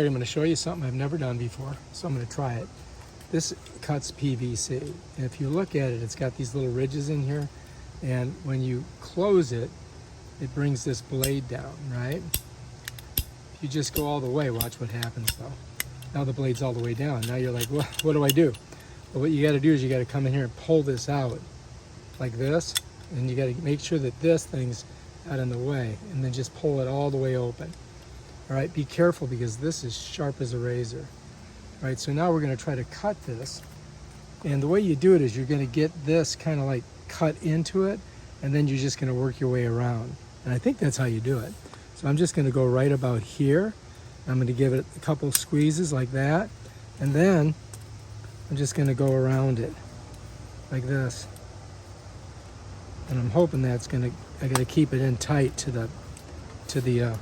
I'm going to show you something I've never done before, so I'm going to try it. This cuts PVC. And if you look at it, it's got these little ridges in here, and when you close it, it brings this blade down, right? If you just go all the way, watch what happens though. Now the blade's all the way down. Now you're like, what do I do? Well, what you got to do is you got to come in here and pull this out like this, and you got to make sure that this thing's out in the way, and then just pull it all the way open. All right, be careful because this is sharp as a razor. All right, so now we're going to try to cut this, and the way you do it is you're going to get this kind of like cut into it, and then you're just going to work your way around. And I think that's how you do it. So I'm just going to go right about here. I'm going to give it a couple squeezes like that, and then I'm just going to go around it like this. And I'm hoping that's going to keep it in tight to the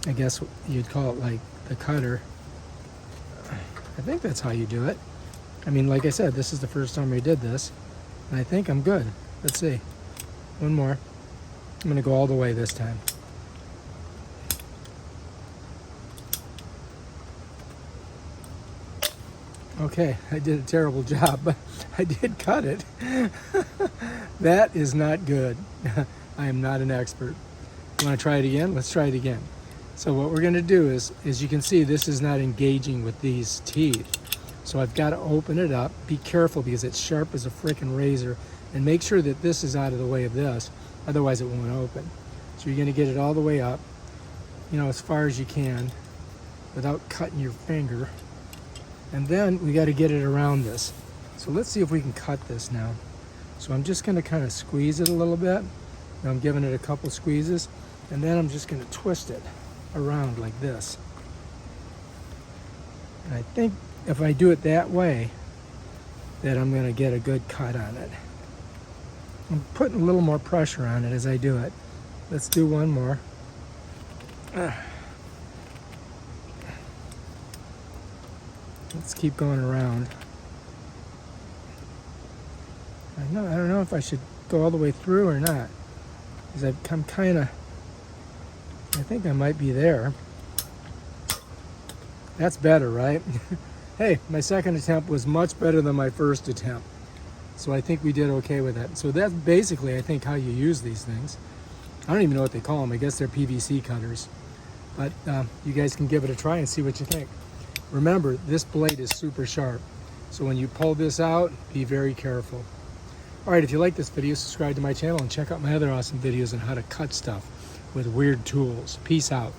I guess you'd call it like the cutter. I think that's how you do it. I mean, like I said, this is the first time we did this, and I think I'm good. Let's see. One more. I'm going to go all the way this time. Okay, I did a terrible job, but I did cut it. That is not good. I am not an expert. You want to try it again? Let's try it again. So what we're going to do is you can see this is not engaging with these teeth. So I've got to open it up. Be careful because it's sharp as a frickin' razor, and make sure that this is out of the way of this, otherwise it won't open. So you're going to get it all the way up, you know, as far as you can without cutting your finger. And then we got to get it around this. So let's see if we can cut this now. So I'm just going to kind of squeeze it a little bit. Now I'm giving it a couple squeezes, and then I'm just going to twist it around like this. And I think if I do it that way, that I'm going to get a good cut on it. I'm putting a little more pressure on it as I do it. Let's do one more. Let's keep going around. I don't know if I should go all the way through or not, because I'm kind of, I think I might be there. That's better, right? Hey, my second attempt was much better than my first attempt. So I think we did okay with that. So that's basically, I think, how you use these things. I don't even know what they call them. I guess they're PVC cutters. But you guys can give it a try and see what you think. Remember, this blade is super sharp. So when you pull this out, be very careful. All right, if you like this video, subscribe to my channel and check out my other awesome videos on how to cut stuff with weird tools. Peace out.